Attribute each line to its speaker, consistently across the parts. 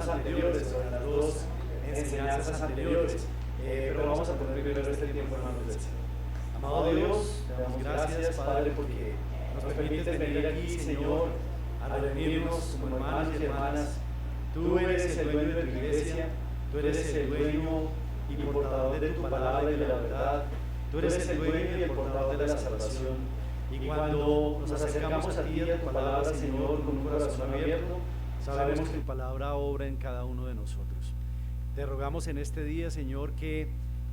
Speaker 1: cursos anteriores o en las dos enseñanzas anteriores, pero vamos a poner primero este tiempo en manos del Señor. Amado Dios, te damos gracias, Padre, porque nos permites venir aquí, Señor, a reunirnos como hermanos y hermanas. Tú eres el dueño de tu iglesia, tú eres el dueño y portador de tu palabra y de la verdad, tú eres el dueño y el portador de la salvación. Y cuando nos acercamos a ti y a tu palabra, Señor, con un corazón abierto, sabemos que tu palabra obra en cada uno de nosotros. Te rogamos en este día, Señor, que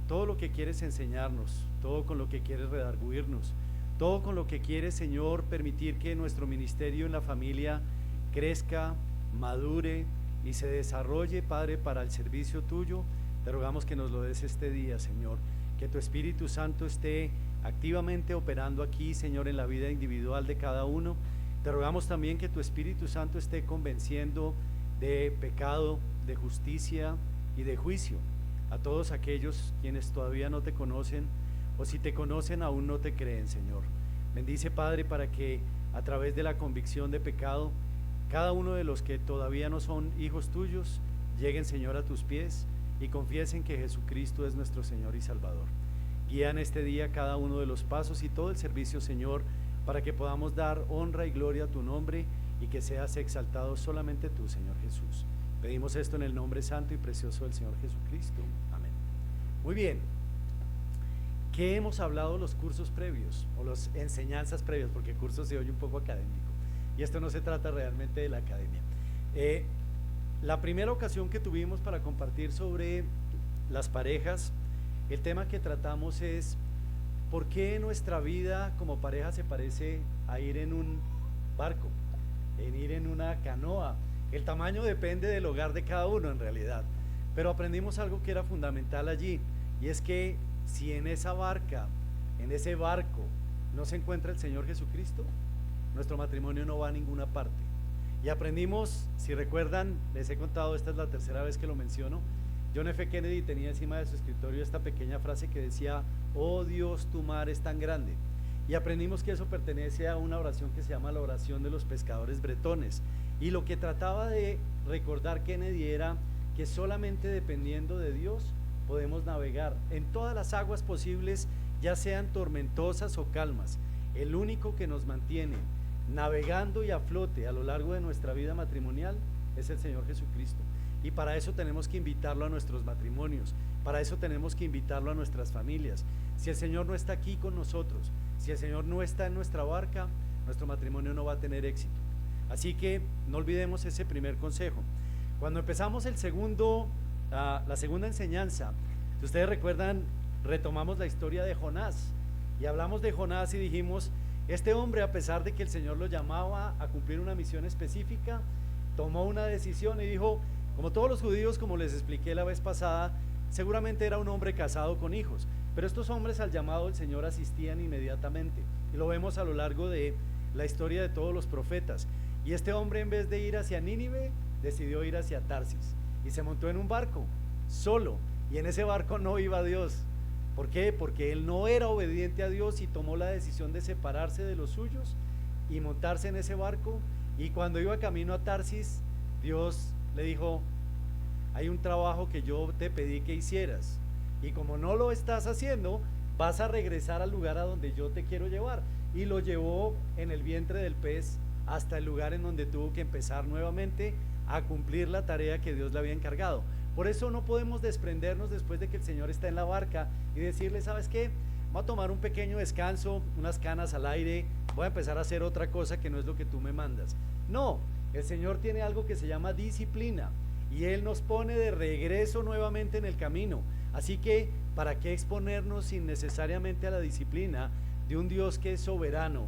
Speaker 1: todo lo que quieres enseñarnos, todo con lo que quieres redarguirnos, todo con lo que quieres, Señor, permitir que nuestro ministerio en la familia crezca, madure y se desarrolle, Padre, para el servicio tuyo. Te rogamos que nos lo des este día, Señor, que tu Espíritu Santo esté activamente operando aquí, Señor, en la vida individual de cada uno. Te rogamos también que tu Espíritu Santo esté convenciendo de pecado, de justicia y de juicio a todos aquellos quienes todavía no te conocen, o si te conocen aún no te creen, Señor. Bendice, Padre, para que a través de la convicción de pecado, cada uno de los que todavía no son hijos tuyos lleguen, Señor, a tus pies y confiesen que Jesucristo es nuestro Señor y Salvador. Guía en este día cada uno de los pasos y todo el servicio, Señor, para que podamos dar honra y gloria a tu nombre y que seas exaltado solamente tú, Señor Jesús. Pedimos esto en el nombre santo y precioso del Señor Jesucristo. Amén. Muy bien. ¿Qué hemos hablado los cursos previos o las enseñanzas previas? Porque curso se oye un poco académico y esto no se trata realmente de la academia. La primera ocasión que tuvimos para compartir sobre las parejas, el tema que tratamos es ¿por qué nuestra vida como pareja se parece a ir en un barco, en ir en una canoa? El tamaño depende del hogar de cada uno en realidad, pero aprendimos algo que era fundamental allí, y es que si en esa barca, en ese barco, no se encuentra el Señor Jesucristo, nuestro matrimonio no va a ninguna parte. Y aprendimos, si recuerdan, les he contado, esta es la tercera vez que lo menciono, John F. Kennedy tenía encima de su escritorio esta pequeña frase que decía: oh Dios, tu mar es tan grande. Y aprendimos que eso pertenece a una oración que se llama la oración de los pescadores bretones. Y lo que trataba de recordar Kennedy era que solamente dependiendo de Dios podemos navegar en todas las aguas posibles, ya sean tormentosas o calmas. El único que nos mantiene navegando y a flote a lo largo de nuestra vida matrimonial es el Señor Jesucristo. Y para eso tenemos que invitarlo a nuestros matrimonios, para eso tenemos que invitarlo a nuestras familias. Si el Señor no está aquí con nosotros, si el Señor no está en nuestra barca, nuestro matrimonio no va a tener éxito. Así que no olvidemos ese primer consejo. Cuando empezamos la segunda enseñanza, si ustedes recuerdan, retomamos la historia de Jonás y hablamos de Jonás y dijimos: este hombre, a pesar de que el Señor lo llamaba a cumplir una misión específica, tomó una decisión y dijo, como todos los judíos, como les expliqué la vez pasada, seguramente era un hombre casado con hijos, pero estos hombres al llamado del Señor asistían inmediatamente, y lo vemos a lo largo de la historia de todos los profetas. Y este hombre, en vez de ir hacia Nínive, decidió ir hacia Tarsis y se montó en un barco solo, y en ese barco no iba Dios. ¿Por qué? Porque él no era obediente a Dios y tomó la decisión de separarse de los suyos y montarse en ese barco. Y cuando iba camino a Tarsis, Dios le dijo: hay un trabajo que yo te pedí que hicieras, y como no lo estás haciendo, vas a regresar al lugar a donde yo te quiero llevar. Y lo llevó en el vientre del pez hasta el lugar en donde tuvo que empezar nuevamente a cumplir la tarea que Dios le había encargado. Por eso no podemos desprendernos después de que el Señor está en la barca y decirle: ¿sabes qué? Voy a tomar un pequeño descanso, unas canas al aire, voy a empezar a hacer otra cosa que no es lo que tú me mandas. No, el Señor tiene algo que se llama disciplina, y Él nos pone de regreso nuevamente en el camino. Así que, ¿para qué exponernos innecesariamente a la disciplina de un Dios que es soberano,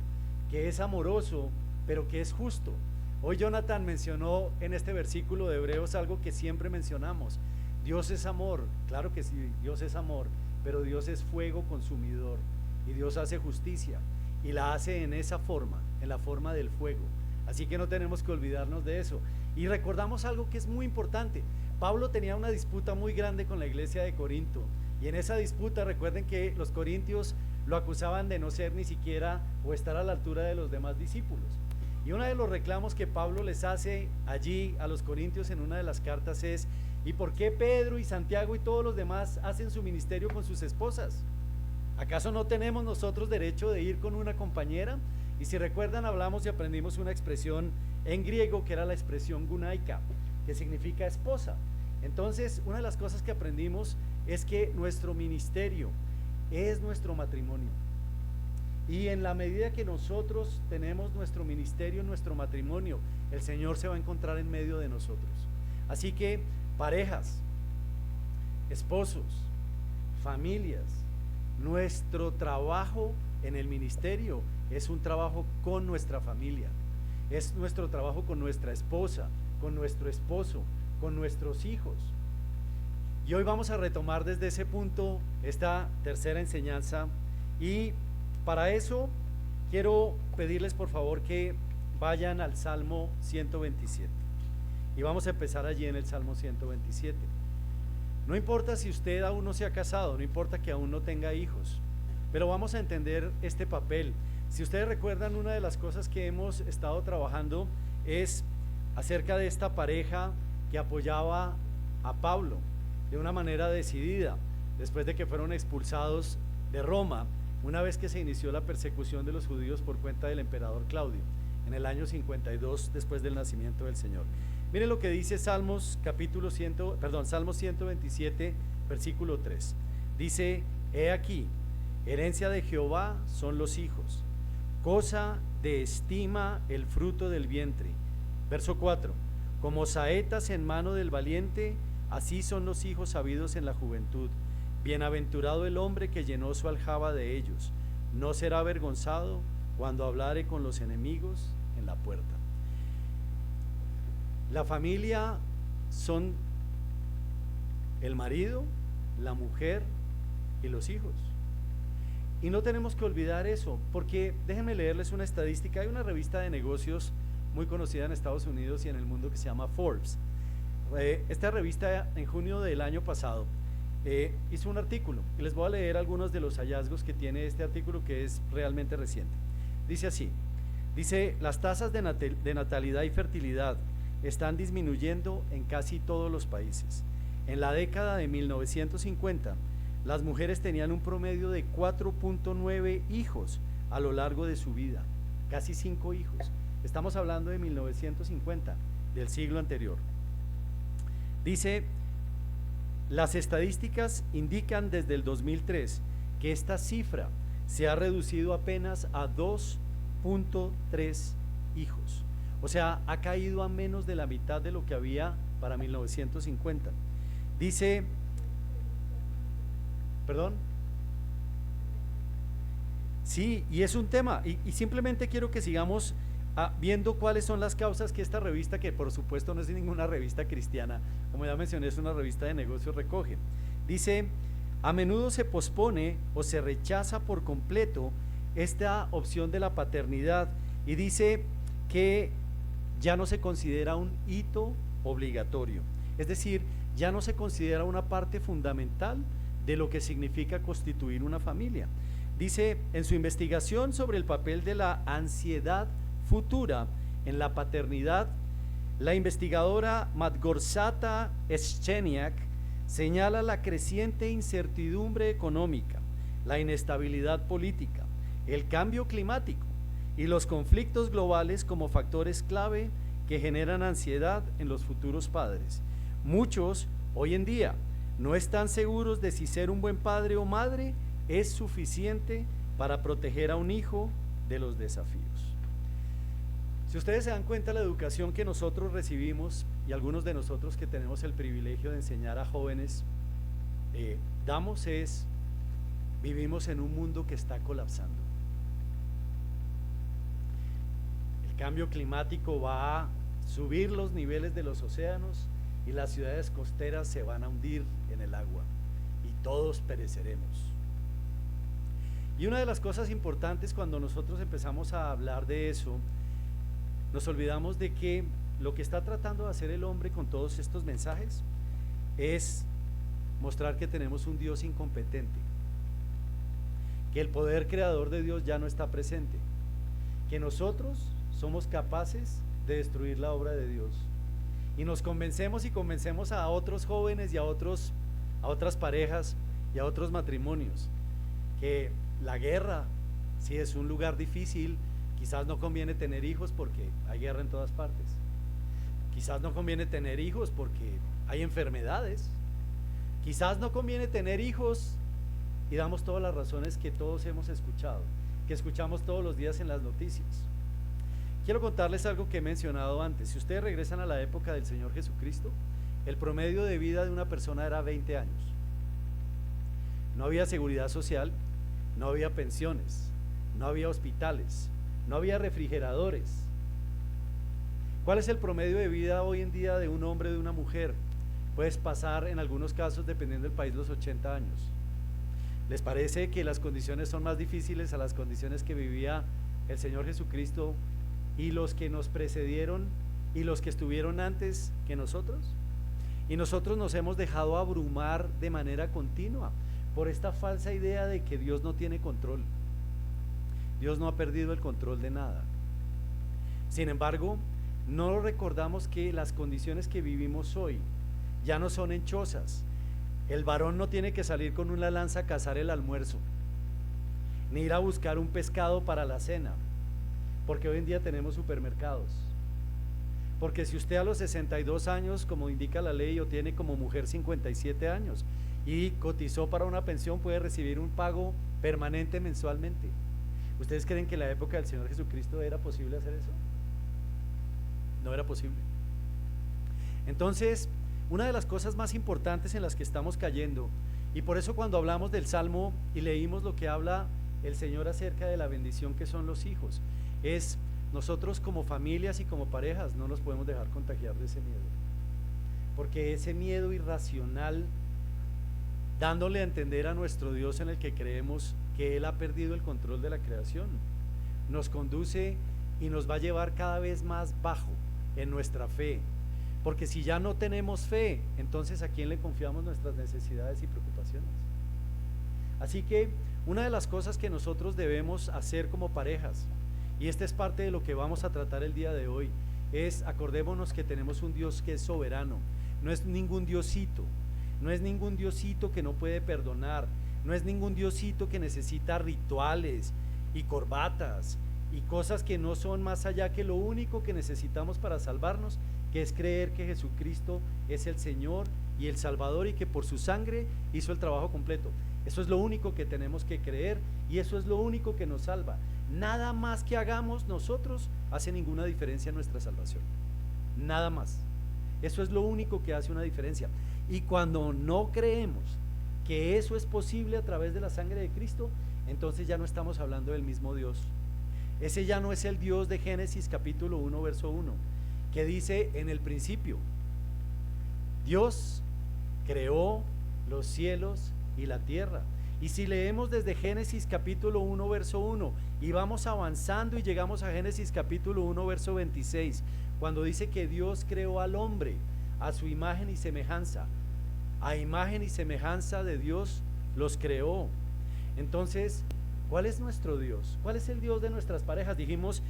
Speaker 1: que es amoroso, pero que es justo? Hoy Jonathan mencionó en este versículo de Hebreos algo que siempre mencionamos: Dios es amor. Claro que sí, Dios es amor, pero Dios es fuego consumidor, y Dios hace justicia, y la hace en esa forma, en la forma del fuego. Así que no tenemos que olvidarnos de eso. Y recordamos algo que es muy importante: Pablo tenía una disputa muy grande con la iglesia de Corinto, y en esa disputa recuerden que los corintios lo acusaban de no ser ni siquiera o estar a la altura de los demás discípulos. Y uno de los reclamos que Pablo les hace allí a los corintios en una de las cartas es: ¿y por qué Pedro y Santiago y todos los demás hacen su ministerio con sus esposas? ¿Acaso no tenemos nosotros derecho de ir con una compañera? Y si recuerdan, hablamos y aprendimos una expresión en griego que era la expresión gunaika, que significa esposa. Entonces, una de las cosas que aprendimos es que nuestro ministerio es nuestro matrimonio. Y en la medida que nosotros tenemos nuestro ministerio, nuestro matrimonio, el Señor se va a encontrar en medio de nosotros. Así que parejas, esposos, familias, nuestro trabajo en el ministerio es un trabajo con nuestra familia, es nuestro trabajo con nuestra esposa, con nuestro esposo, con nuestros hijos. Y hoy vamos a retomar desde ese punto esta tercera enseñanza, y para eso quiero pedirles por favor que vayan al Salmo 127 y vamos a empezar allí en el Salmo 127. No importa si usted aún no se ha casado, no importa que aún no tenga hijos, pero vamos a entender este papel. Si ustedes recuerdan, una de las cosas que hemos estado trabajando es acerca de esta pareja que apoyaba a Pablo de una manera decidida después de que fueron expulsados de Roma, una vez que se inició la persecución de los judíos por cuenta del emperador Claudio en el año 52 después del nacimiento del Señor. Miren lo que dice Salmo 127 versículo 3. Dice: he aquí, herencia de Jehová son los hijos, cosa de estima el fruto del vientre. Verso 4: como saetas en mano del valiente, así son los hijos habidos en la juventud. Bienaventurado el hombre que llenó su aljaba de ellos, no será avergonzado cuando hablare con los enemigos en la puerta. La familia son el marido, la mujer y los hijos. Y no tenemos que olvidar eso, porque déjenme leerles una estadística. Hay una revista de negocios muy conocida en Estados Unidos y en el mundo que se llama Forbes. Esta revista, en junio del año pasado, hizo un artículo y les voy a leer algunos de los hallazgos que tiene este artículo, que es realmente reciente. Dice así: dice, las tasas de natalidad y fertilidad están disminuyendo en casi todos los países. En la década de 1950, las mujeres tenían un promedio de 4.9 hijos a lo largo de su vida, casi 5 hijos. Estamos hablando de 1950, del siglo anterior. Dice, las estadísticas indican desde el 2003 que esta cifra se ha reducido apenas a 2.3 hijos. O sea, ha caído a menos de la mitad de lo que había para 1950. Dice, perdón. Sí, y es un tema, y simplemente quiero que sigamos viendo cuáles son las causas que esta revista, que por supuesto no es ninguna revista cristiana, como ya mencioné, es una revista de negocios, recoge. Dice, a menudo se pospone o se rechaza por completo esta opción de la paternidad, y dice que ya no se considera un hito obligatorio, es decir, ya no se considera una parte fundamental de lo que significa constituir una familia. Dice, en su investigación sobre el papel de la ansiedad futura en la paternidad, la investigadora Margorzata Szczeniak señala la creciente incertidumbre económica, la inestabilidad política, el cambio climático y los conflictos globales como factores clave que generan ansiedad en los futuros padres. Muchos hoy en día no están seguros de si ser un buen padre o madre es suficiente para proteger a un hijo de los desafíos. Si ustedes se dan cuenta, la educación que nosotros recibimos, y algunos de nosotros que tenemos el privilegio de enseñar a jóvenes, vivimos en un mundo que está colapsando. El cambio climático va a subir los niveles de los océanos y las ciudades costeras se van a hundir en el agua y todos pereceremos. Y una de las cosas importantes cuando nosotros empezamos a hablar de eso, nos olvidamos de que lo que está tratando de hacer el hombre con todos estos mensajes es mostrar que tenemos un Dios incompetente, que el poder creador de Dios ya no está presente, que nosotros somos capaces de destruir la obra de Dios. Y nos convencemos y convencemos a otros jóvenes y a otras parejas y a otros matrimonios que la guerra, si es un lugar difícil, quizás no conviene tener hijos porque hay guerra en todas partes. Quizás no conviene tener hijos porque hay enfermedades. Quizás no conviene tener hijos, y damos todas las razones que todos hemos escuchado, que escuchamos todos los días en las noticias. Quiero contarles algo que he mencionado antes. Si ustedes regresan a la época del Señor Jesucristo, el promedio de vida de una persona era 20 años. No había seguridad social, no había pensiones, no había hospitales, no había refrigeradores. ¿Cuál es el promedio de vida hoy en día de un hombre o de una mujer? Puedes pasar en algunos casos, dependiendo del país, los 80 años. ¿Les parece que las condiciones son más difíciles a las condiciones que vivía el Señor Jesucristo y los que nos precedieron y los que estuvieron antes que nosotros? Y nosotros nos hemos dejado abrumar de manera continua por esta falsa idea de que Dios no tiene control. Dios no ha perdido el control de nada. Sin embargo, no recordamos que las condiciones que vivimos hoy ya no son en chozas. El varón no tiene que salir con una lanza a cazar el almuerzo, ni ir a buscar un pescado para la cena, porque hoy en día tenemos supermercados. Porque si usted a los 62 años, como indica la ley, o tiene como mujer 57 años y cotizó para una pensión, puede recibir un pago permanente mensualmente. ¿Ustedes creen que en la época del Señor Jesucristo era posible hacer eso? No era posible. Entonces, una de las cosas más importantes en las que estamos cayendo, y por eso cuando hablamos del Salmo y leímos lo que habla el Señor acerca de la bendición que son los hijos, es nosotros como familias y como parejas no nos podemos dejar contagiar de ese miedo, porque ese miedo irracional, dándole a entender a nuestro Dios en el que creemos que Él ha perdido el control de la creación, nos conduce y nos va a llevar cada vez más bajo en nuestra fe, porque si ya no tenemos fe, entonces ¿a quién le confiamos nuestras necesidades y preocupaciones? Así que una de las cosas que nosotros debemos hacer como parejas, y esta es parte de lo que vamos a tratar el día de hoy, es acordémonos que tenemos un Dios que es soberano, no es ningún diosito, no es ningún diosito que no puede perdonar, no es ningún diosito que necesita rituales y corbatas y cosas que no son más allá que lo único que necesitamos para salvarnos, que es creer que Jesucristo es el Señor y el Salvador y que por su sangre hizo el trabajo completo. Eso es lo único que tenemos que creer y eso es lo único que nos salva. Nada más que hagamos nosotros hace ninguna diferencia en nuestra salvación. Nada más. Eso es lo único que hace una diferencia. Y cuando no creemos que eso es posible a través de la sangre de Cristo, entonces ya no estamos hablando del mismo Dios. Ese ya no es el Dios de Génesis capítulo 1 verso 1, que dice: en el principio Dios creó los cielos y la tierra. Y si leemos desde Génesis capítulo 1 verso 1 y vamos avanzando y llegamos a Génesis capítulo 1 verso 26, cuando dice que Dios creó al hombre a su imagen y semejanza, a imagen y semejanza de Dios los creó. Entonces, ¿cuál es nuestro Dios? ¿Cuál es el Dios de nuestras parejas? Dijimos,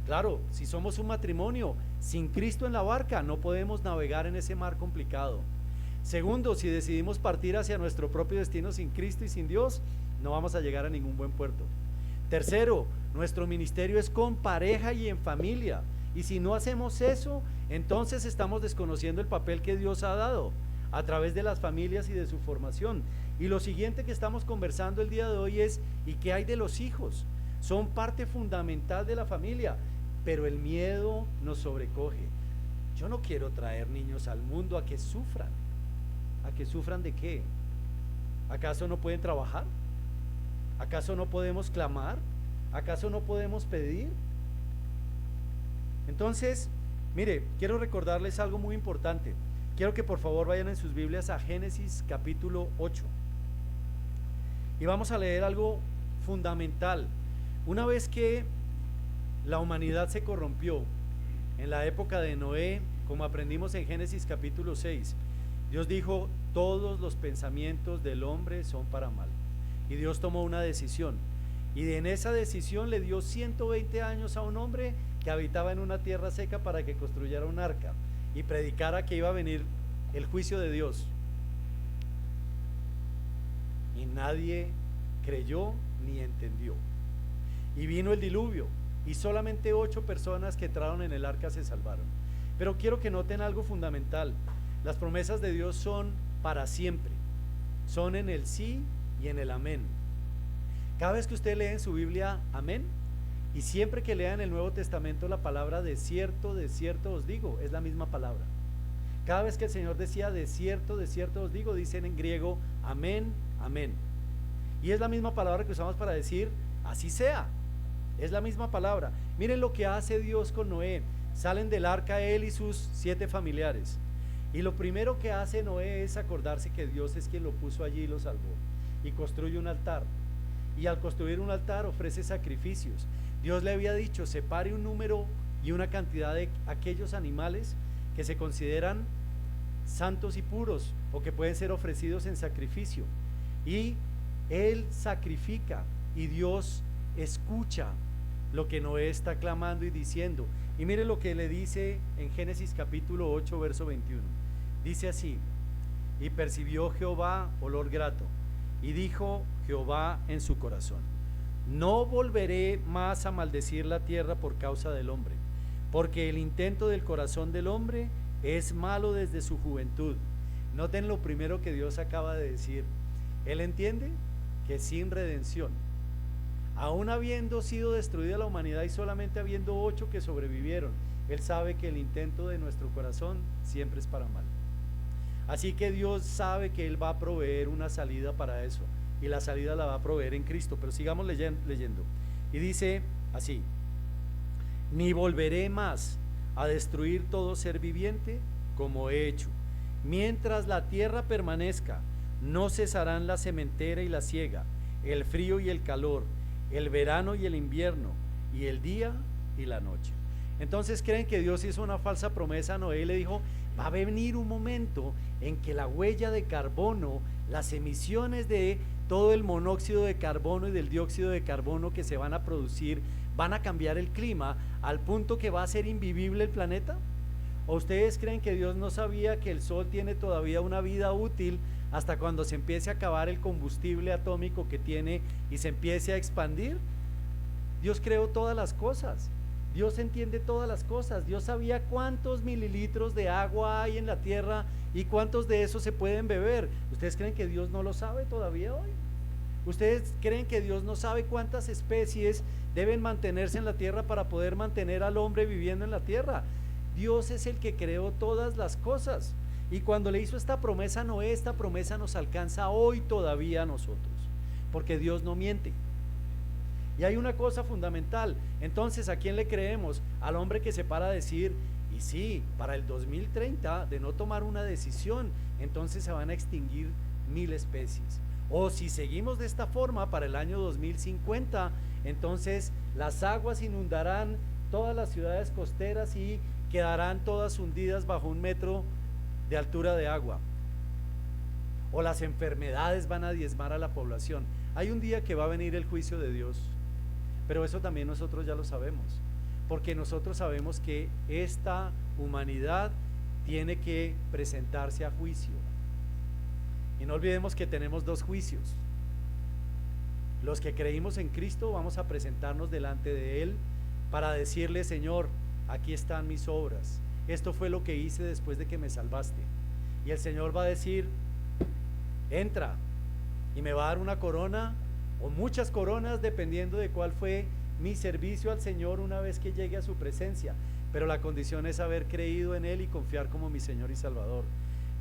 Speaker 1: claro, si somos un matrimonio sin Cristo en la barca, no podemos navegar en ese mar complicado. Segundo, si decidimos partir hacia nuestro propio destino sin Cristo y sin Dios, no vamos a llegar a ningún buen puerto. Tercero, nuestro ministerio es con pareja y en familia, y si no hacemos eso, entonces estamos desconociendo el papel que Dios ha dado a través de las familias y de su formación. Y lo siguiente que estamos conversando el día de hoy es: ¿y qué hay de los hijos? Son parte fundamental de la familia, pero el miedo nos sobrecoge. Yo no quiero traer niños al mundo a que sufran. ¿A que sufran de qué? ¿Acaso no pueden trabajar? ¿Acaso no podemos clamar? ¿Acaso no podemos pedir? Entonces, mire, quiero recordarles algo muy importante. Quiero que por favor vayan en sus Biblias a Génesis capítulo 8 y vamos a leer algo fundamental. Una vez que la humanidad se corrompió en la época de Noé, como aprendimos en Génesis capítulo 6, Dios dijo: todos los pensamientos del hombre son para mal. Y Dios tomó una decisión, y en esa decisión le dio 120 años a un hombre que habitaba en una tierra seca para que construyera un arca y predicara que iba a venir el juicio de Dios. Y nadie creyó ni entendió. Y vino el diluvio, y solamente 8 personas que entraron en el arca se salvaron. Pero quiero que noten algo fundamental. Las promesas de Dios son para siempre. Son en el sí y en el amén. Cada vez que usted lee en su Biblia amén, y siempre que lea en el Nuevo Testamento la palabra de cierto os digo, es la misma palabra. Cada vez que el Señor decía de cierto os digo, dicen en griego amén, amén. Y es la misma palabra que usamos para decir así sea. Es la misma palabra. Miren lo que hace Dios con Noé. Salen del arca él y sus 7 familiares. Y lo primero que hace Noé es acordarse que Dios es quien lo puso allí y lo salvó. Y construye un altar. Y al construir un altar ofrece sacrificios. Dios le había dicho, separe un número y una cantidad de aquellos animales que se consideran santos y puros o que pueden ser ofrecidos en sacrificio. Y él sacrifica y Dios escucha lo que Noé está clamando y diciendo. Y mire lo que le dice en Génesis capítulo 8 verso 21. Dice así: y percibió Jehová olor grato, y dijo Jehová en su corazón: no volveré más a maldecir la tierra por causa del hombre, porque el intento del corazón del hombre es malo desde su juventud. Noten lo primero que Dios acaba de decir. Él entiende que sin redención, aún habiendo sido destruida la humanidad y solamente habiendo 8 que sobrevivieron, Él sabe que el intento de nuestro corazón siempre es para mal. Así que Dios sabe que Él va a proveer una salida para eso, y la salida la va a proveer en Cristo. Pero sigamos leyendo. Y dice así: ni volveré más a destruir todo ser viviente como he hecho. Mientras la tierra permanezca, no cesarán la sementera y la siega, el frío y el calor, el verano y el invierno, y el día y la noche. Entonces creen que Dios hizo una falsa promesa a Noé y le dijo: va a venir un momento en que la huella de carbono, las emisiones de todo el monóxido de carbono y del dióxido de carbono que se van a producir, van a cambiar el clima al punto que va a ser invivible el planeta. ¿O ustedes creen que Dios no sabía que el sol tiene todavía una vida útil hasta cuando se empiece a acabar el combustible atómico que tiene y se empiece a expandir? Dios creó todas las cosas. Dios entiende todas las cosas. Dios sabía cuántos mililitros de agua hay en la tierra y cuántos de esos se pueden beber. ¿Ustedes creen que Dios no lo sabe todavía hoy? ¿Ustedes creen que Dios no sabe cuántas especies deben mantenerse en la tierra para poder mantener al hombre viviendo en la tierra? Dios es el que creó todas las cosas. Y cuando le hizo esta promesa a Noé, esta promesa nos alcanza hoy todavía a nosotros, porque Dios no miente. Y hay una cosa fundamental. Entonces, ¿a quién le creemos? Al hombre que se para a decir: y sí, para el 2030, de no tomar una decisión, entonces se van a extinguir 1000 especies. O si seguimos de esta forma, para el año 2050, entonces las aguas inundarán todas las ciudades costeras y quedarán todas hundidas bajo 1 metro de altura de agua. O las enfermedades van a diezmar a la población. Hay un día que va a venir el juicio de Dios. Pero eso también nosotros ya lo sabemos, porque nosotros sabemos que esta humanidad tiene que presentarse a juicio. Y no olvidemos que tenemos 2 juicios. Los que creímos en Cristo vamos a presentarnos delante de Él para decirle: Señor, aquí están mis obras, esto fue lo que hice después de que me salvaste. Y el Señor va a decir: entra, y me va a dar una corona o muchas coronas, dependiendo de cuál fue mi servicio al Señor una vez que llegue a su presencia. Pero la condición es haber creído en Él y confiar como mi Señor y Salvador.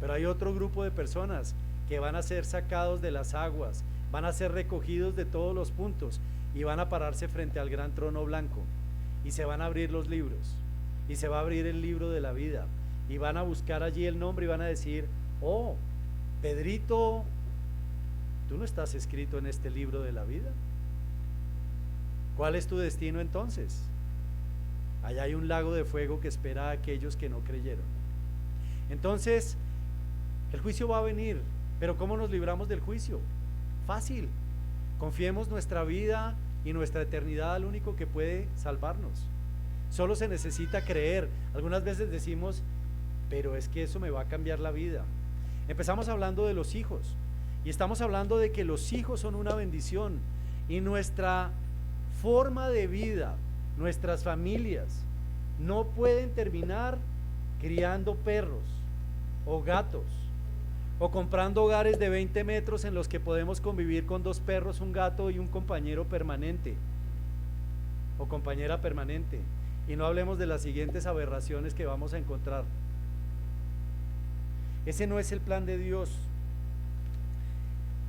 Speaker 1: Pero hay otro grupo de personas que van a ser sacados de las aguas, van a ser recogidos de todos los puntos y van a pararse frente al gran trono blanco, y se van a abrir los libros, y se va a abrir el libro de la vida, y van a buscar allí el nombre y van a decir: oh, Pedrito, ¿tú no estás escrito en este libro de la vida? ¿Cuál es tu destino entonces? Allá hay un lago de fuego que espera a aquellos que no creyeron. Entonces, el juicio va a venir, pero ¿cómo nos libramos del juicio? Fácil. Confiemos nuestra vida y nuestra eternidad al único que puede salvarnos. Solo se necesita creer. Algunas veces decimos, pero es que eso me va a cambiar la vida. Empezamos hablando de los hijos y estamos hablando de que los hijos son una bendición, y nuestra forma de vida, nuestras familias no pueden terminar criando perros o gatos o comprando hogares de 20 metros en los que podemos convivir con 2 perros, un gato y un compañero permanente o compañera permanente. Y no hablemos de las siguientes aberraciones que vamos a encontrar. Ese no es el plan de Dios.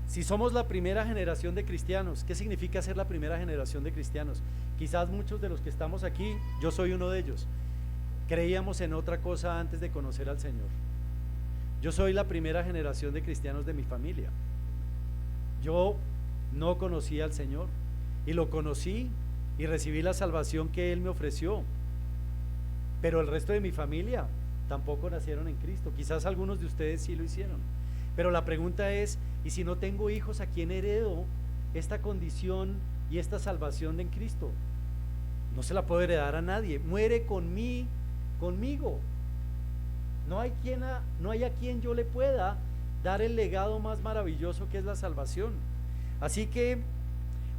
Speaker 1: Si somos la primera generación de cristianos, ¿qué significa ser la primera generación de cristianos? Quizás muchos de los que estamos aquí, yo soy uno de ellos, creíamos en otra cosa antes de conocer al Señor. Yo soy la primera generación de cristianos de mi familia. Yo no conocía al Señor y lo conocí y recibí la salvación que Él me ofreció, pero el resto de mi familia tampoco nacieron en Cristo. Quizás algunos de ustedes sí lo hicieron, pero la pregunta es, ¿y si no tengo hijos, a quién heredo esta condición y esta salvación en Cristo? No se la puedo heredar a nadie. Muere conmigo. No hay a quien yo le pueda dar el legado más maravilloso, que es la salvación. Así que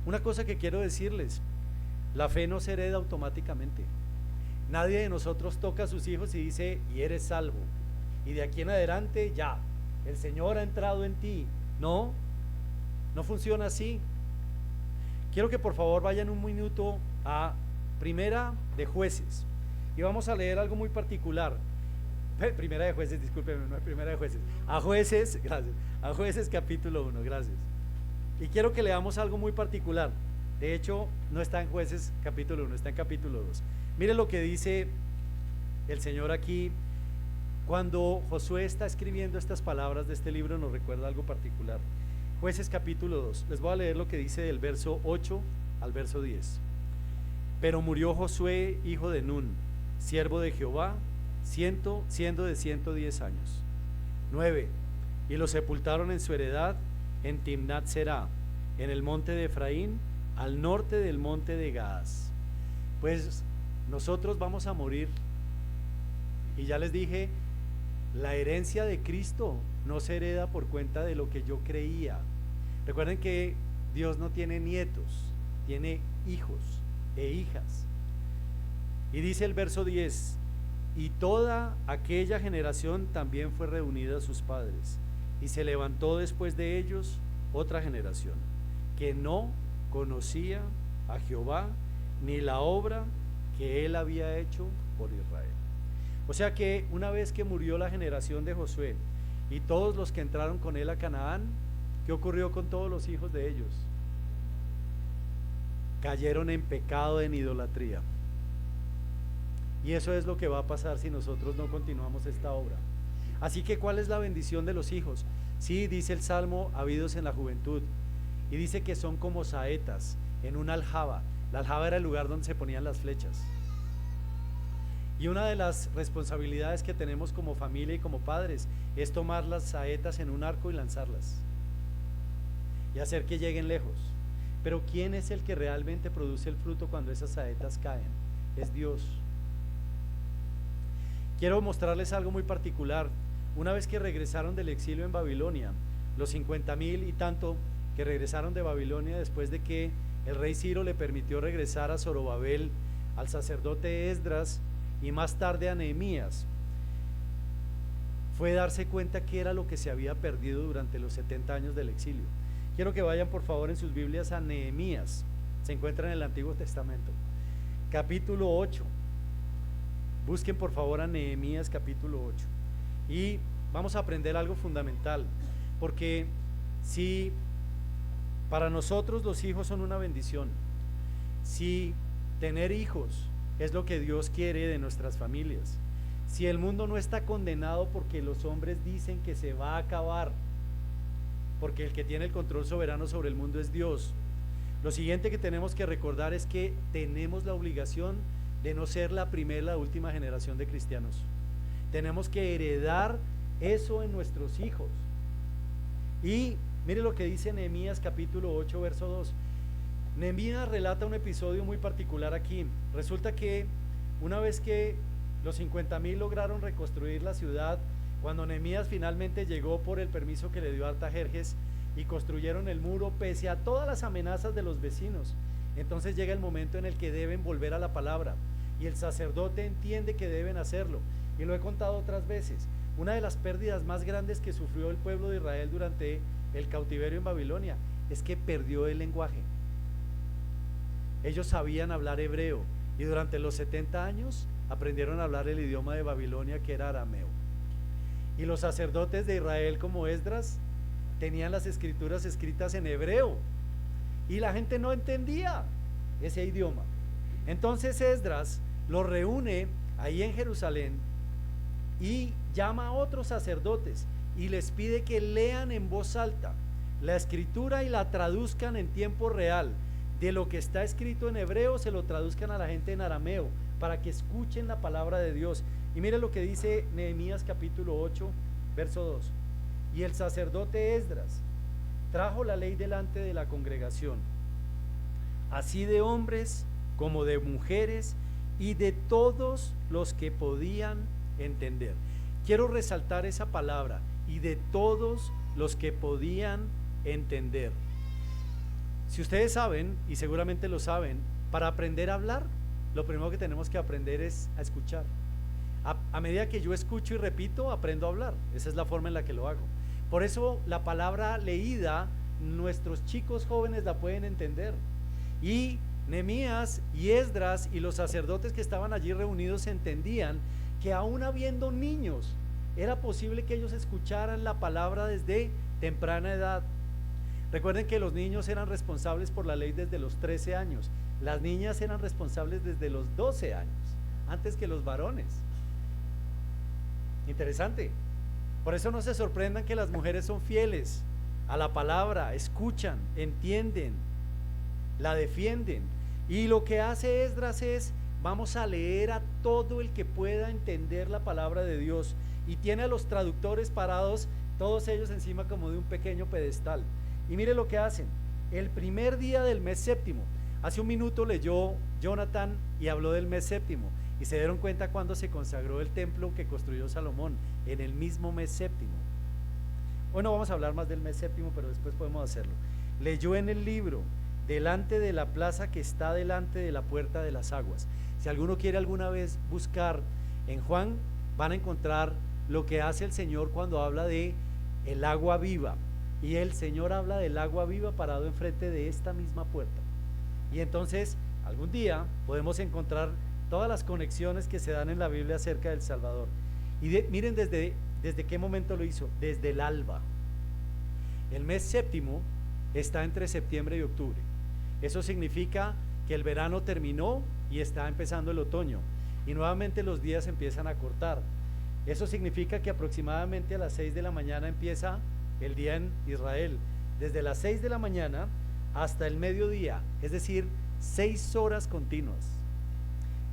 Speaker 1: una cosa que quiero decirles: la fe no se hereda automáticamente. Nadie de nosotros toca a sus hijos y dice, y eres salvo, y de aquí en adelante ya, el Señor ha entrado en ti. No, no funciona así. Quiero que por favor vayan un minuto a Primera de Jueces y vamos a leer algo muy particular. Primera de Jueces, discúlpenme, no es Primera de Jueces, a Jueces, gracias, a Jueces capítulo 1, gracias. Y quiero que leamos algo muy particular. De hecho, no está en Jueces capítulo 1, está en capítulo 2. Mire lo que dice el Señor aquí. Cuando Josué está escribiendo estas palabras de este libro, nos recuerda algo particular. Jueces capítulo 2, les voy a leer lo que dice del verso 8 al verso 10. Pero murió Josué, hijo de Nun, siervo de Jehová, siendo de 110 años. 9. Y lo sepultaron en su heredad en Timnat Será, en el monte de Efraín, al norte del monte de Gaas. Pues nosotros vamos a morir, y ya les dije, la herencia de Cristo no se hereda por cuenta de lo que yo creía. Recuerden que Dios no tiene nietos, tiene hijos e hijas. Y dice el verso 10: y toda aquella generación también fue reunida a sus padres, y se levantó después de ellos otra generación que no conocía a Jehová ni la obra que él había hecho por Israel. O sea que una vez que murió la generación de Josué y todos los que entraron con él a Canaán, ¿qué ocurrió con todos los hijos de ellos? Cayeron en pecado, en idolatría. Y eso es lo que va a pasar si nosotros no continuamos esta obra. Así que, ¿cuál es la bendición de los hijos? Sí, dice el Salmo, habidos en la juventud, y dice que son como saetas en una aljaba. La aljaba era el lugar donde se ponían las flechas. Y una de las responsabilidades que tenemos como familia y como padres es tomar las saetas en un arco y lanzarlas y hacer que lleguen lejos. Pero ¿quién es el que realmente produce el fruto cuando esas saetas caen? Es Dios. Quiero mostrarles algo muy particular. Una vez que regresaron del exilio en Babilonia, los 50,000 y tanto que regresaron de Babilonia después de que el rey Ciro le permitió regresar a Zorobabel, al sacerdote Esdras y más tarde a Nehemías, fue darse cuenta que era lo que se había perdido durante los 70 años del exilio. Quiero que vayan por favor en sus Biblias a Nehemías, se encuentra en el Antiguo Testamento, capítulo 8. Busquen por favor a Nehemías capítulo 8 y vamos a aprender algo fundamental, porque si para nosotros los hijos son una bendición, si tener hijos es lo que Dios quiere de nuestras familias, si el mundo no está condenado porque los hombres dicen que se va a acabar, porque el que tiene el control soberano sobre el mundo es Dios, lo siguiente que tenemos que recordar es que tenemos la obligación de no ser la primera y la última generación de cristianos. Tenemos que heredar eso en nuestros hijos. Y mire lo que dice Nehemías capítulo 8 verso 2. Nehemías relata un episodio muy particular aquí. Resulta que una vez que los 50.000 lograron reconstruir la ciudad, cuando Nehemías finalmente llegó por el permiso que le dio Artajerjes y construyeron el muro pese a todas las amenazas de los vecinos, entonces llega el momento en el que deben volver a la palabra y el sacerdote entiende que deben hacerlo. Y lo he contado otras veces, una de las pérdidas más grandes que sufrió el pueblo de Israel durante el cautiverio en Babilonia es que perdió el lenguaje. Ellos sabían hablar hebreo y durante los 70 años aprendieron a hablar el idioma de Babilonia, que era arameo. Y los sacerdotes de Israel, como Esdras, tenían las escrituras escritas en hebreo y la gente no entendía ese idioma. Entonces Esdras los reúne ahí en Jerusalén y llama a otros sacerdotes y les pide que lean en voz alta la escritura y la traduzcan en tiempo real. De lo que está escrito en hebreo se lo traduzcan a la gente en arameo para que escuchen la palabra de Dios. Y mire lo que dice Nehemías capítulo 8 verso 2: y el sacerdote Esdras trajo la ley delante de la congregación, así de hombres como de mujeres y de todos los que podían entender. Quiero resaltar esa palabra, y de todos los que podían entender. Si ustedes saben, y seguramente lo saben, para aprender a hablar, lo primero que tenemos que aprender es a escuchar. A medida que yo escucho y repito, aprendo a hablar. Esa es la forma en la que lo hago. Por eso la palabra leída, nuestros chicos jóvenes la pueden entender. Y Nehemías y Esdras y los sacerdotes que estaban allí reunidos entendían que aún habiendo niños, era posible que ellos escucharan la palabra desde temprana edad. Recuerden que los niños eran responsables por la ley desde los 13 años, las niñas eran responsables desde los 12 años, antes que los varones. Interesante. Por eso no se sorprendan que las mujeres son fieles a la palabra, escuchan, entienden, la defienden. Y lo que hace Esdras es: vamos a leer a todo el que pueda entender la palabra de Dios. Y tiene a los traductores parados, todos ellos encima como de un pequeño pedestal. Y mire lo que hacen. El primer día del mes séptimo, hace un minuto leyó Jonathan y habló del mes séptimo, y se dieron cuenta cuando se consagró el templo que construyó Salomón, en el mismo mes séptimo. Hoy no vamos a hablar más del mes séptimo, pero después podemos hacerlo. Leyó en el libro, delante de la plaza que está delante de la puerta de las aguas. Si alguno quiere alguna vez buscar en Juan, van a encontrar lo que hace el Señor cuando habla de el agua viva. Y el Señor habla del agua viva parado enfrente de esta misma puerta. Y entonces algún día podemos encontrar todas las conexiones que se dan en la Biblia acerca del Salvador. Y miren desde qué momento lo hizo: desde el alba. El mes séptimo está entre septiembre y octubre. Eso significa que el verano terminó y está empezando el otoño, y nuevamente los días empiezan a cortar. Eso significa que aproximadamente a las 6 de la mañana empieza el día en Israel, desde las 6 de la mañana hasta el mediodía, es decir, 6 horas continuas,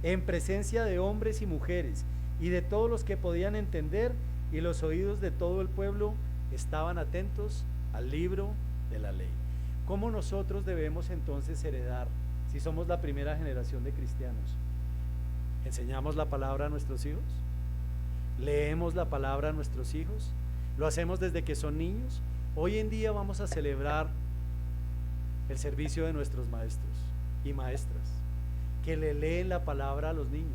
Speaker 1: en presencia de hombres y mujeres y de todos los que podían entender, y los oídos de todo el pueblo estaban atentos al libro de la ley. ¿Cómo nosotros debemos entonces heredar, si somos la primera generación de cristianos? ¿Enseñamos la palabra a nuestros hijos? ¿Leemos la palabra a nuestros hijos? ¿Lo hacemos desde que son niños? Hoy en día vamos a celebrar el servicio de nuestros maestros y maestras que le leen la palabra a los niños.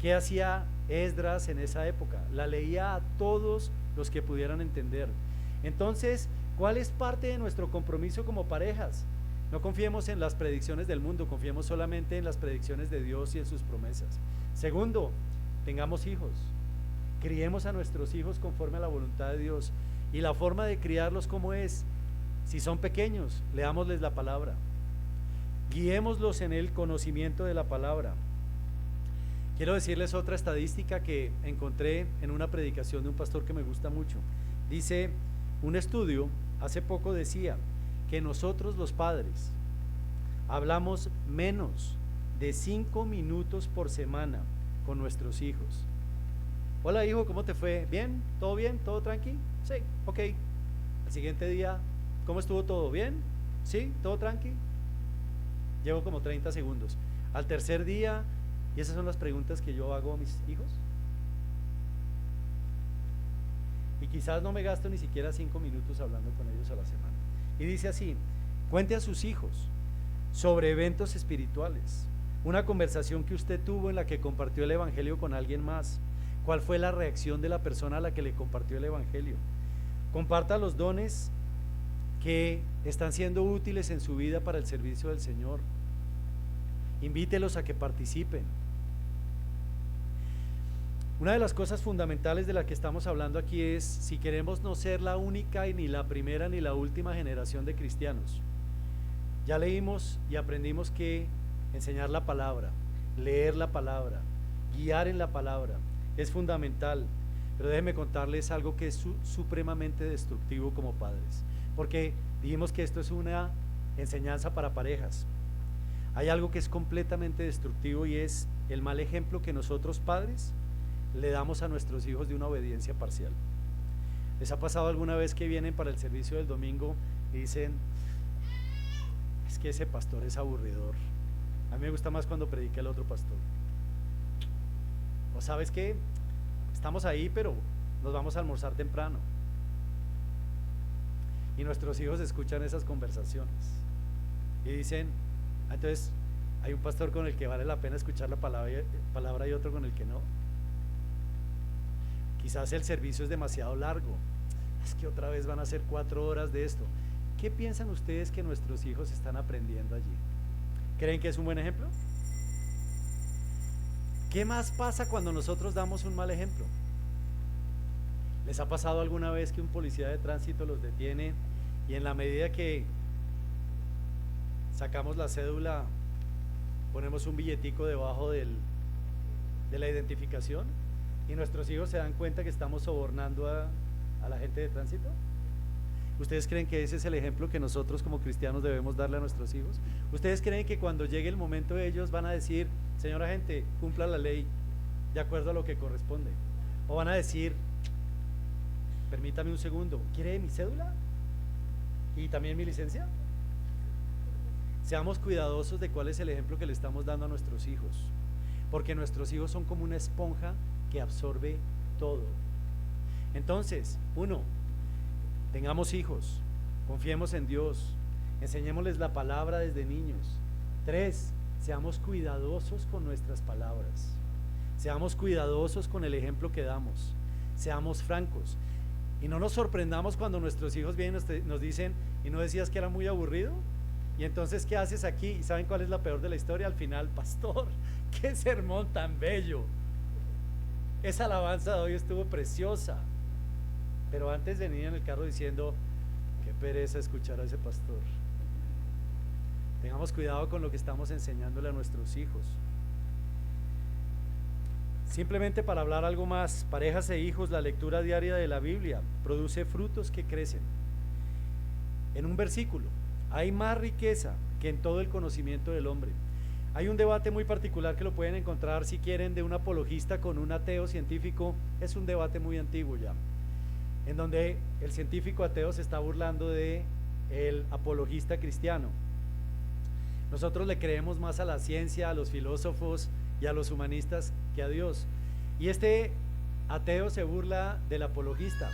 Speaker 1: ¿Qué hacía Esdras en esa época? La leía a todos los que pudieran entender. Entonces, ¿cuál es parte de nuestro compromiso como parejas? No confiemos en las predicciones del mundo, confiemos solamente en las predicciones de Dios y en sus promesas. Segundo, tengamos hijos, criemos a nuestros hijos conforme a la voluntad de Dios. Y la forma de criarlos, ¿cómo es? Si son pequeños, leámosles la palabra, guiémoslos en el conocimiento de la palabra. Quiero decirles otra estadística que encontré en una predicación de un pastor que me gusta mucho. Dice, un estudio hace poco decía que nosotros los padres hablamos menos de 5 minutos por semana con nuestros hijos. Hola hijo, ¿cómo te fue? ¿Bien? ¿Todo bien? ¿Todo tranqui? Sí, ok. Al siguiente día, ¿cómo estuvo todo? ¿Bien? ¿Sí? ¿Todo tranqui? Llevo como 30 segundos. Al tercer día,
Speaker 2: Y esas son las preguntas que yo hago a mis hijos. Y quizás no me gasto ni siquiera 5 minutos hablando con ellos a la semana. Y dice así: cuente a sus hijos sobre eventos espirituales, una conversación que usted tuvo en la que compartió el evangelio con alguien más. ¿Cuál fue la reacción de la persona a la que le compartió el evangelio? Comparta los dones que están siendo útiles en su vida para el servicio del Señor. Invítelos a que participen. Una de las cosas fundamentales de la que estamos hablando aquí es, si queremos no ser la única y ni la primera ni la última generación de cristianos, ya leímos y aprendimos que enseñar la palabra, leer la palabra, guiar en la palabra es fundamental, pero déjenme contarles algo que es supremamente destructivo como padres, porque dijimos que esto es una enseñanza para parejas. Hay algo que es completamente destructivo y es el mal ejemplo que nosotros padres le damos a nuestros hijos de una obediencia parcial. ¿Les ha pasado alguna vez que vienen para el servicio del domingo y dicen: es que ese pastor es aburridor, a mí me gusta más cuando predica el otro pastor? O sabes qué, estamos ahí pero nos vamos a almorzar temprano. Y nuestros hijos escuchan esas conversaciones y dicen: entonces hay un pastor con el que vale la pena escuchar la palabra y otro con el que no. Quizás el servicio es demasiado largo, es que otra vez van a ser 4 horas de esto. ¿Qué piensan ustedes que nuestros hijos están aprendiendo allí? ¿Creen que es un buen ejemplo? ¿Qué más pasa cuando nosotros damos un mal ejemplo? ¿Les ha pasado alguna vez que un policía de tránsito los detiene y en la medida que sacamos la cédula ponemos un billetico debajo de la identificación y nuestros hijos se dan cuenta que estamos sobornando a la gente de tránsito? ¿Ustedes creen que ese es el ejemplo que nosotros como cristianos debemos darle a nuestros hijos? ¿Ustedes creen que cuando llegue el momento ellos van a decir: señor agente, cumpla la ley de acuerdo a lo que corresponde? ¿O van a decir: permítame un segundo, ¿quiere mi cédula? ¿Y también mi licencia? Seamos cuidadosos de cuál es el ejemplo que le estamos dando a nuestros hijos, porque nuestros hijos son como una esponja que absorbe todo. Entonces, 1, tengamos hijos, confiemos en Dios, enseñémosles la palabra desde niños. 3, seamos cuidadosos con nuestras palabras, seamos cuidadosos con el ejemplo que damos, seamos francos y no nos sorprendamos cuando nuestros hijos vienen y nos dicen: ¿y no decías que era muy aburrido? Y entonces, ¿qué haces aquí? ¿Y saben cuál es la peor de la historia? Al final: pastor, qué sermón tan bello, esa alabanza de hoy estuvo preciosa. Pero antes venía en el carro diciendo: qué pereza escuchar a ese pastor. Tengamos cuidado con lo que estamos enseñándole a nuestros hijos. Simplemente para hablar algo más, parejas e hijos, la lectura diaria de la Biblia produce frutos que crecen. En un versículo hay más riqueza que en todo el conocimiento del hombre. Hay un debate muy particular que lo pueden encontrar, si quieren, de un apologista con un ateo científico. Es un debate muy antiguo ya, en donde el científico ateo se está burlando de el apologista cristiano. Nosotros le creemos más a la ciencia, a los filósofos y a los humanistas que a Dios. Y este ateo se burla del apologista,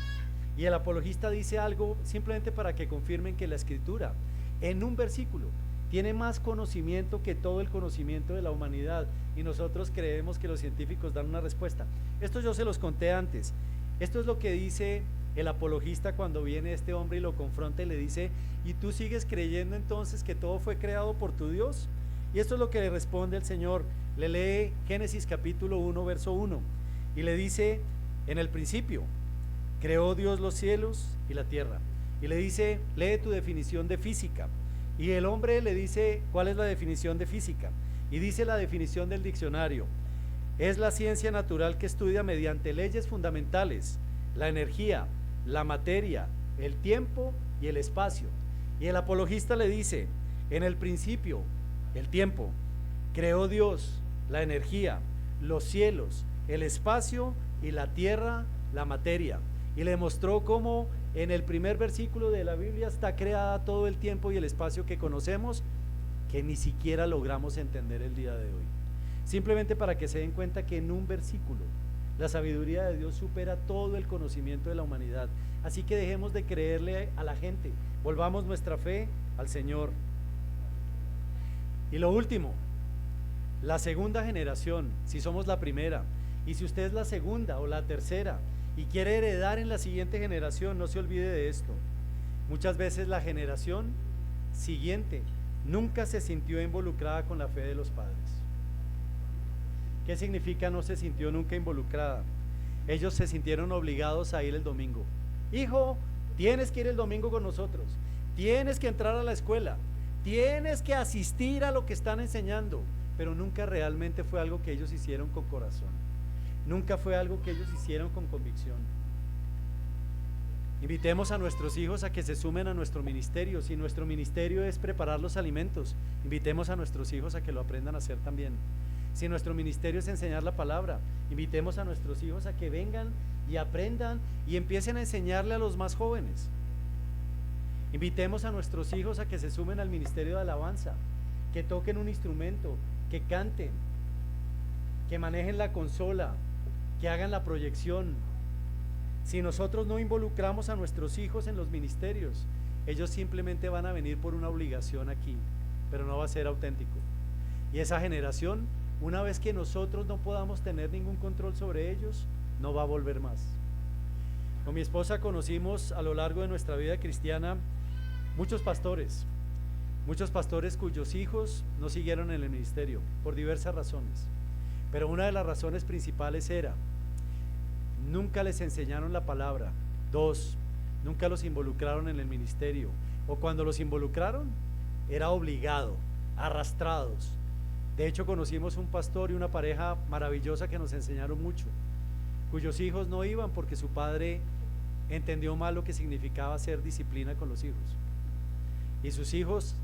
Speaker 2: y el apologista dice algo simplemente para que confirmen que la escritura en un versículo tiene más conocimiento que todo el conocimiento de la humanidad, y nosotros creemos que los científicos dan una respuesta. Esto yo se los conté antes. Esto es lo que dice el apologista cuando viene este hombre y lo confronta y le dice: ¿y tú sigues creyendo entonces que todo fue creado por tu Dios? Y esto es lo que le responde el Señor. Le lee Génesis capítulo 1 verso 1 y le dice: en el principio creó Dios los cielos y la tierra. Y le dice: lee tu definición de física. Y el hombre le dice: ¿cuál es la definición de física? Y dice la definición del diccionario: es la ciencia natural que estudia mediante leyes fundamentales la energía, la materia, el tiempo y el espacio. Y el apologista le dice: en el principio, el tiempo, creó Dios la energía, los cielos, el espacio y la tierra, la materia. Y le mostró cómo en el primer versículo de la Biblia está creada todo el tiempo y el espacio que conocemos, que ni siquiera logramos entender el día de hoy. simplemente para que se den cuenta que en un versículo la sabiduría de Dios supera todo el conocimiento de la humanidad. Así que dejemos de creerle a la gente, volvamos nuestra fe al Señor. Y lo último, la segunda generación, si somos la primera, y si usted es la segunda o la tercera y quiere heredar en la siguiente generación, no se olvide de esto. Muchas veces la generación siguiente nunca se sintió involucrada con la fe de los padres. ¿Qué significa no se sintió nunca involucrada? Ellos se sintieron obligados a ir el domingo. Hijo, tienes que ir el domingo con nosotros, tienes que entrar a la escuela, tienes que asistir a lo que están enseñando, pero nunca realmente fue algo que ellos hicieron con corazón, nunca fue algo que ellos hicieron con convicción. Invitemos a nuestros hijos a que se sumen a nuestro ministerio. Si nuestro ministerio es preparar los alimentos, invitemos a nuestros hijos a que lo aprendan a hacer también. Si nuestro ministerio es enseñar la palabra, invitemos a nuestros hijos a que vengan y aprendan y empiecen a enseñarle a los más jóvenes. Invitemos a nuestros hijos a que se sumen al ministerio de alabanza, que toquen un instrumento, que canten, que manejen la consola, que hagan la proyección. Si nosotros no involucramos a nuestros hijos en los ministerios, ellos simplemente van a venir por una obligación aquí, pero no va a ser auténtico. Y esa generación, una vez que nosotros no podamos tener ningún control sobre ellos, no va a volver más. Con mi esposa conocimos a lo largo de nuestra vida cristiana muchos pastores cuyos hijos no siguieron en el ministerio por diversas razones, pero una de las razones principales era: nunca les enseñaron la palabra. 2, nunca los involucraron en el ministerio, o cuando los involucraron era obligado, arrastrados. De hecho, conocimos un pastor y una pareja maravillosa que nos enseñaron mucho, cuyos hijos no iban porque su padre entendió mal lo que significaba hacer disciplina con los hijos, y sus hijos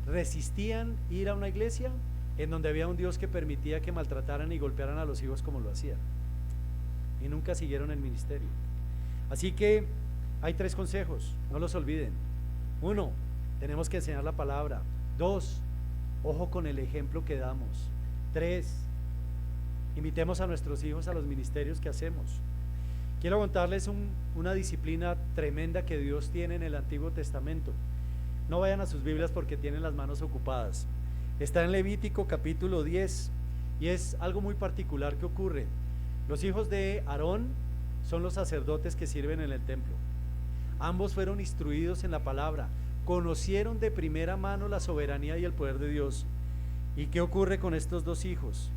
Speaker 2: resistían ir a una iglesia en donde había un Dios que permitía que maltrataran y golpearan a los hijos como lo hacían, y nunca siguieron el ministerio. Así que hay 3 consejos, no los olviden. 1, tenemos que enseñar la palabra. 2, ojo con el ejemplo que damos. 3, invitemos a nuestros hijos a los ministerios que hacemos. Quiero contarles una disciplina tremenda que Dios tiene en el Antiguo Testamento. No vayan a sus Biblias porque tienen las manos ocupadas. Está en Levítico capítulo 10 y es algo muy particular que ocurre. Los hijos de Aarón son los sacerdotes que sirven en el templo. Ambos fueron instruidos en la palabra, conocieron de primera mano la soberanía y el poder de Dios. ¿Y qué ocurre con estos 2 hijos?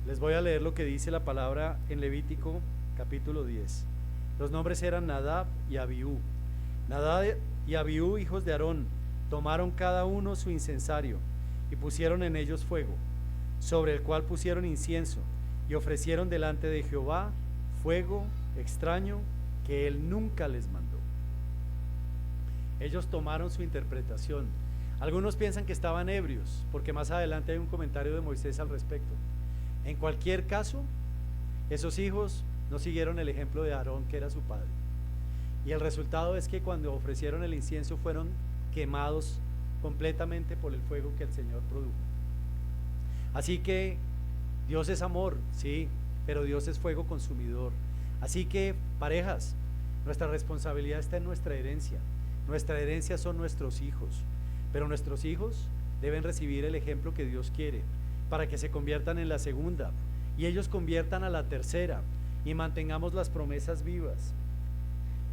Speaker 2: Les voy a leer lo que dice la palabra en Levítico capítulo 10. Los nombres eran Nadab y Abiú. Nadab y Abiú, hijos de Aarón, tomaron cada uno su incensario y pusieron en ellos fuego, sobre el cual pusieron incienso, y ofrecieron delante de Jehová fuego extraño que él nunca les mandó. Ellos tomaron su interpretación. Algunos piensan que estaban ebrios, porque más adelante hay un comentario de Moisés al respecto. En cualquier caso, esos hijos no siguieron el ejemplo de Aarón, que era su padre, y el resultado es que cuando ofrecieron el incienso fueron quemados completamente por el fuego que el Señor produjo. Así que Dios es amor, sí, pero Dios es fuego consumidor. Así que, parejas, nuestra responsabilidad está en nuestra herencia. Nuestra herencia son nuestros hijos, pero nuestros hijos deben recibir el ejemplo que Dios quiere para que se conviertan en la segunda y ellos conviertan a la tercera y mantengamos las promesas vivas.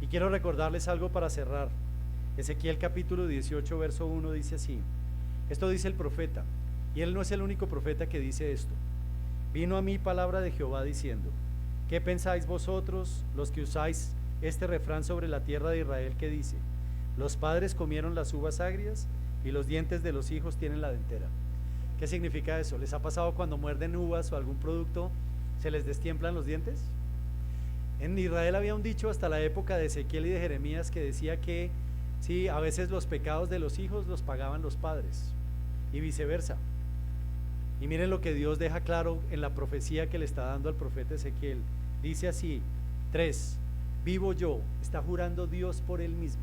Speaker 2: Y quiero recordarles algo para cerrar. Ezequiel capítulo 18 verso 1 dice así: esto dice el profeta, y él no es el único profeta que dice esto. Vino a mí palabra de Jehová diciendo: ¿qué pensáis vosotros los que usáis este refrán sobre la tierra de Israel que dice: los padres comieron las uvas agrias y los dientes de los hijos tienen la dentera? ¿Qué significa eso? ¿Les ha pasado cuando muerden uvas o algún producto, se les destiemplan los dientes? En Israel había un dicho hasta la época de Ezequiel y de Jeremías que decía que sí, a veces los pecados de los hijos los pagaban los padres y viceversa. Y miren lo que Dios deja claro en la profecía que le está dando al profeta Ezequiel. Dice así: 3, vivo yo, está jurando Dios por él mismo,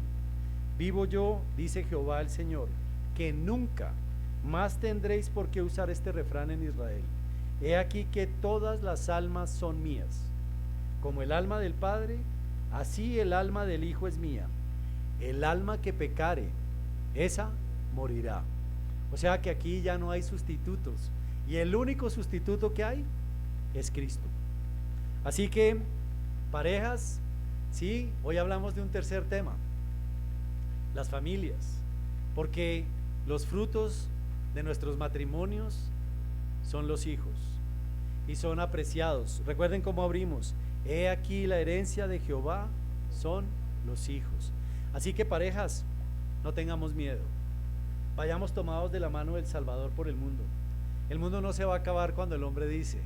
Speaker 2: vivo yo, dice Jehová el Señor, que nunca más tendréis por qué usar este refrán en Israel. he aquí que todas las almas son mías. Como el alma del Padre, así el alma del Hijo es mía. El alma que pecare, esa morirá. O sea que aquí ya no hay sustitutos, y el único sustituto que hay es Cristo. Así que, parejas, sí, hoy hablamos de un tercer tema, las familias, porque los frutos de nuestros matrimonios son los hijos y son apreciados. Recuerden cómo abrimos: he aquí la herencia de Jehová son los hijos. Así que, parejas, no tengamos miedo, vayamos tomados de la mano del Salvador por el mundo. El mundo no se va a acabar cuando el hombre dice.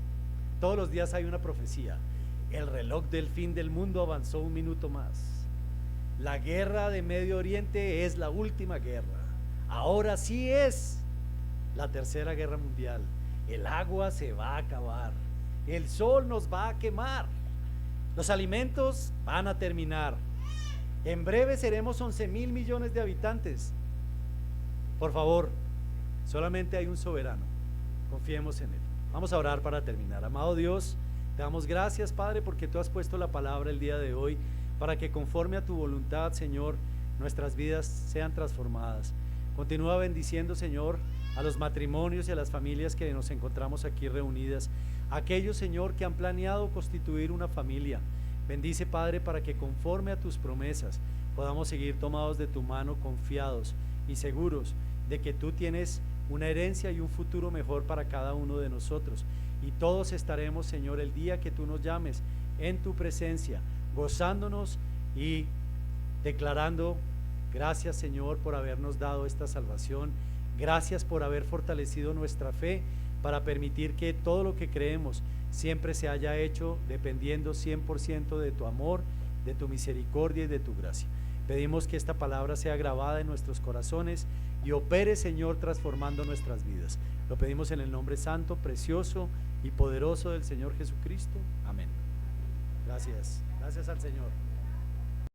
Speaker 2: Todos los días hay una profecía: el reloj del fin del mundo avanzó un minuto más. La guerra de Medio Oriente es la última guerra. Ahora sí es la tercera guerra mundial. El agua se va a acabar. El sol nos va a quemar. Los alimentos van a terminar. En breve seremos 11.000 millones de habitantes. Por favor, solamente hay un soberano. Confiemos en él. Vamos a orar para terminar. Amado Dios, te damos gracias, Padre, porque tú has puesto la palabra el día de hoy para que, conforme a tu voluntad, Señor, nuestras vidas sean transformadas. Continúa bendiciendo, Señor, a los matrimonios y a las familias que nos encontramos aquí reunidas. Aquellos, Señor, que han planeado constituir una familia. Bendice, Padre, para que, conforme a tus promesas, podamos seguir tomados de tu mano, confiados y seguros de que tú tienes una herencia y un futuro mejor para cada uno de nosotros. Y todos estaremos, Señor, el día que tú nos llames en tu presencia, gozándonos y declarando: gracias, Señor, por habernos dado esta salvación. Gracias por haber fortalecido nuestra fe para permitir que todo lo que creemos siempre se haya hecho dependiendo 100% de tu amor, de tu misericordia y de tu gracia. Pedimos que esta palabra sea grabada en nuestros corazones y opere, Señor, transformando nuestras vidas. Lo pedimos en el nombre santo, precioso y poderoso del Señor Jesucristo. Amén. Gracias. Gracias al Señor.